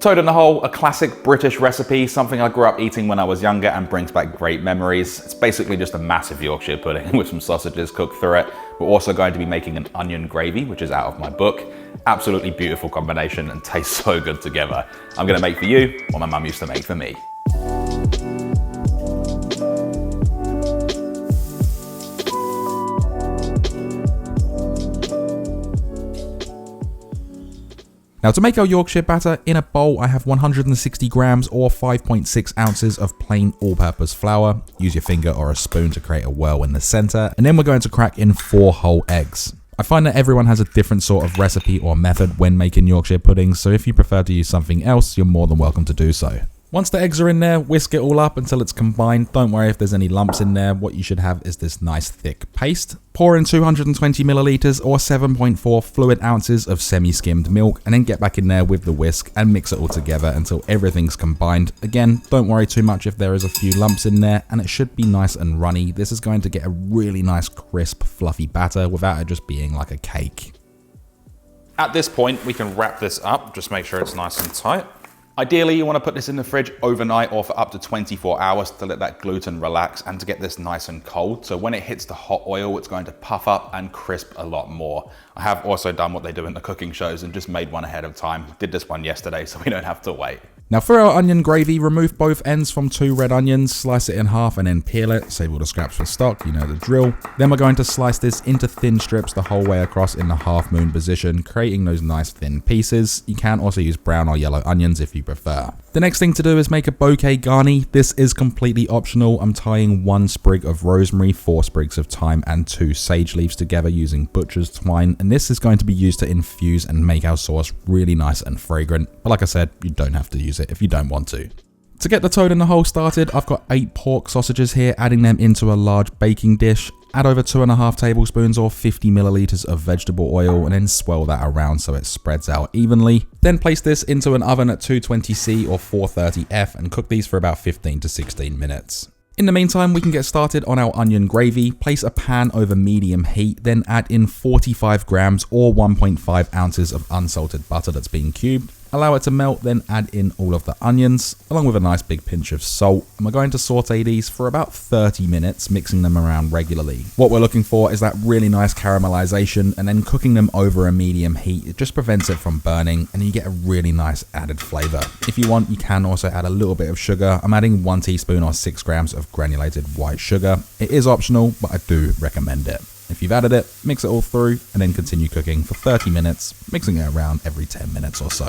Toad in the hole, a classic British recipe, something I grew up eating when I was younger and brings back great memories. It's basically just a massive Yorkshire pudding with some sausages cooked through it. We're also going to be making an onion gravy, which is out of my book. Absolutely beautiful combination and tastes so good together. I'm gonna make for you what my mum used to make for me. Now to make our Yorkshire batter, in a bowl I have 160 grams or 5.6 ounces of plain all-purpose flour. Use your finger or a spoon to create a whirl in the center, and then we're going to crack in 4 whole eggs. I find that everyone has a different sort of recipe or method when making Yorkshire puddings, so if you prefer to use something else, you're more than welcome to do so. Once the eggs are in there, whisk it all up until it's combined. Don't worry if there's any lumps in there. What you should have is this nice thick paste. Pour in 220 milliliters or 7.4 fluid ounces of semi-skimmed milk, and then get back in there with the whisk and mix it all together until everything's combined. Again, don't worry too much if there is a few lumps in there, and it should be nice and runny. This is going to get a really nice crisp fluffy batter without it just being like a cake. At this point, we can wrap this up, just make sure it's nice and tight. Ideally, you want to put this in the fridge overnight or for up to 24 hours to let that gluten relax and to get this nice and cold. So when it hits the hot oil, it's going to puff up and crisp a lot more. I have also done what they do in the cooking shows and just made one ahead of time. Did this one yesterday so we don't have to wait. Now for our onion gravy, remove both ends from 2 red onions, slice it in half and then peel it, save all the scraps for stock, you know the drill. Then we're going to slice this into thin strips the whole way across in the half moon position, creating those nice thin pieces. You can also use brown or yellow onions if you prefer. The next thing to do is make a bouquet garni. This is completely optional. I'm tying 1 sprig of rosemary, 4 sprigs of thyme and 2 sage leaves together using butcher's twine, and this is going to be used to infuse and make our sauce really nice and fragrant. But like I said, you don't have to use it if you don't want to. To get the toad in the hole started, I've got 8 pork sausages here, adding them into a large baking dish. Add over 2.5 tablespoons or 50 milliliters of vegetable oil and then swirl that around so it spreads out evenly. Then place this into an oven at 220C or 430F and cook these for about 15 to 16 minutes. In the meantime, we can get started on our onion gravy. Place a pan over medium heat, then add in 45 grams or 1.5 ounces of unsalted butter that's been cubed. Allow it to melt, then add in all of the onions, along with a nice big pinch of salt. And we're going to saute these for about 30 minutes, mixing them around regularly. What we're looking for is that really nice caramelization, and then cooking them over a medium heat. It just prevents it from burning, and you get a really nice added flavor. If you want, you can also add a little bit of sugar. I'm adding 1 teaspoon or 6 grams of granulated white sugar. It is optional, but I do recommend it. If you've added it, mix it all through and then continue cooking for 30 minutes, mixing it around every 10 minutes or so.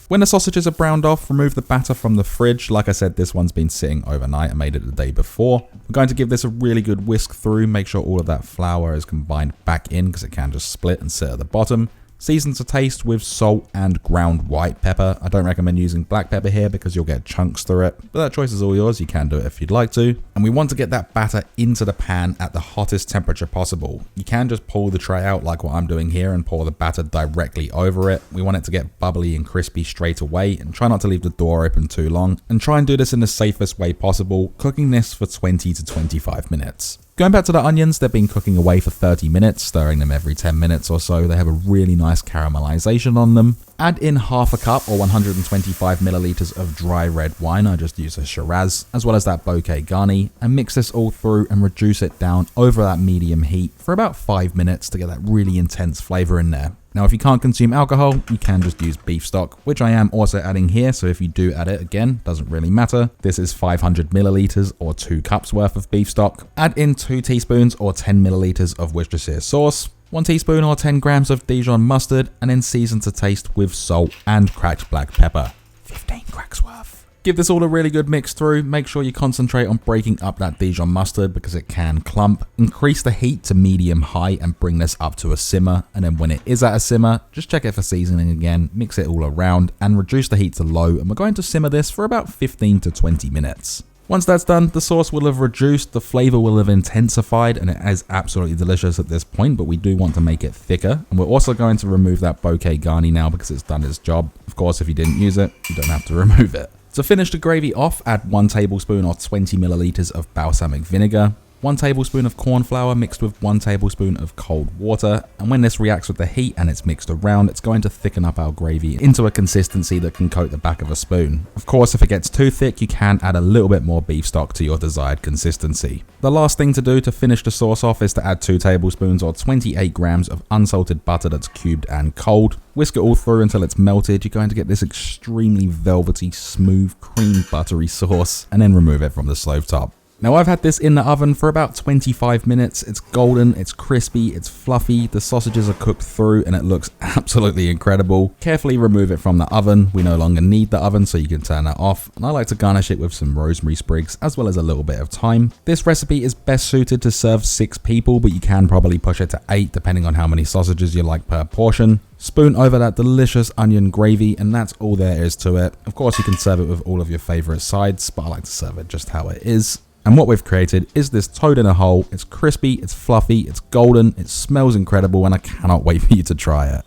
When the sausages are browned off, remove the batter from the fridge. Like I said, this one's been sitting overnight. I made it the day before. We're going to give this a really good whisk through, make sure all of that flour is combined back in because it can just split and sit at the bottom. Season to taste with salt and ground white pepper. I don't recommend using black pepper here because you'll get chunks through it, but that choice is all yours. You can do it if you'd like to. And we want to get that batter into the pan at the hottest temperature possible. You can just pull the tray out like what I'm doing here and pour the batter directly over it. We want it to get bubbly and crispy straight away, and try not to leave the door open too long. And try and do this in the safest way possible, cooking this for 20 to 25 minutes. Going back to the onions, they've been cooking away for 30 minutes, stirring them every 10 minutes or so. They have a really nice caramelization on them. Add in half a cup or 125 milliliters of dry red wine. I just use a Shiraz, as well as that bouquet garni, and mix this all through and reduce it down over that medium heat for about 5 minutes to get that really intense flavor in there. Now, if you can't consume alcohol, you can just use beef stock, which I am also adding here. So if you do add it, again, doesn't really matter. This is 500 milliliters or 2 cups worth of beef stock. Add in 2 teaspoons or 10 milliliters of Worcestershire sauce, 1 teaspoon or 10 grams of Dijon mustard, and then season to taste with salt and cracked black pepper. 15 cracks worth. Give this all a really good mix through. Make sure you concentrate on breaking up that Dijon mustard because it can clump. Increase the heat to medium-high and bring this up to a simmer. And then when it is at a simmer, just check it for seasoning again, mix it all around and reduce the heat to low. And we're going to simmer this for about 15 to 20 minutes. Once that's done, the sauce will have reduced, the flavor will have intensified, and it is absolutely delicious at this point, but we do want to make it thicker. And we're also going to remove that bouquet garni now because it's done its job. Of course, if you didn't use it, you don't have to remove it. To finish the gravy off, add 1 tablespoon or 20 milliliters of balsamic vinegar, 1 tablespoon of corn flour mixed with 1 tablespoon of cold water, and when this reacts with the heat and it's mixed around, it's going to thicken up our gravy into a consistency that can coat the back of a spoon. Of course, if it gets too thick, you can add a little bit more beef stock to your desired consistency. The last thing to do to finish the sauce off is to add 2 tablespoons or 28 grams of unsalted butter that's cubed and cold. Whisk it all through until it's melted. You're going to get this extremely velvety, smooth, cream buttery sauce, and then remove it from the stovetop. Now I've had this in the oven for about 25 minutes. It's golden, it's crispy, it's fluffy, the sausages are cooked through and it looks absolutely incredible. Carefully remove it from the oven. We no longer need the oven, so you can turn that off. And I like to garnish it with some rosemary sprigs as well as a little bit of thyme. This recipe is best suited to serve 6 people, but you can probably push it to 8 depending on how many sausages you like per portion. Spoon over that delicious onion gravy, and that's all there is to it. Of course, you can serve it with all of your favorite sides, but I like to serve it just how it is. And what we've created is this toad in a hole. It's crispy, it's fluffy, it's golden, it smells incredible, and I cannot wait for you to try it.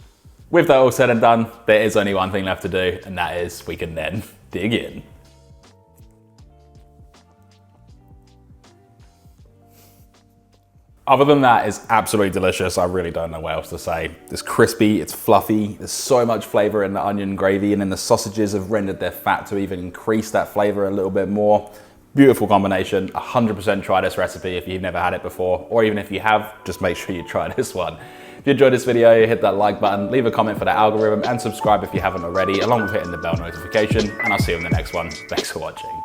With that all said and done, there is only one thing left to do, and that is we can then dig in. Other than that, it's absolutely delicious. I really don't know what else to say. It's crispy, it's fluffy, there's so much flavor in the onion gravy, and then the sausages have rendered their fat to even increase that flavor a little bit more. Beautiful combination. 100% try this recipe if you've never had it before, or even if you have, just make sure you try this one. If you enjoyed this video, hit that like button, leave a comment for the algorithm, and subscribe if you haven't already, along with hitting the bell notification, and I'll see you in the next one. Thanks for watching.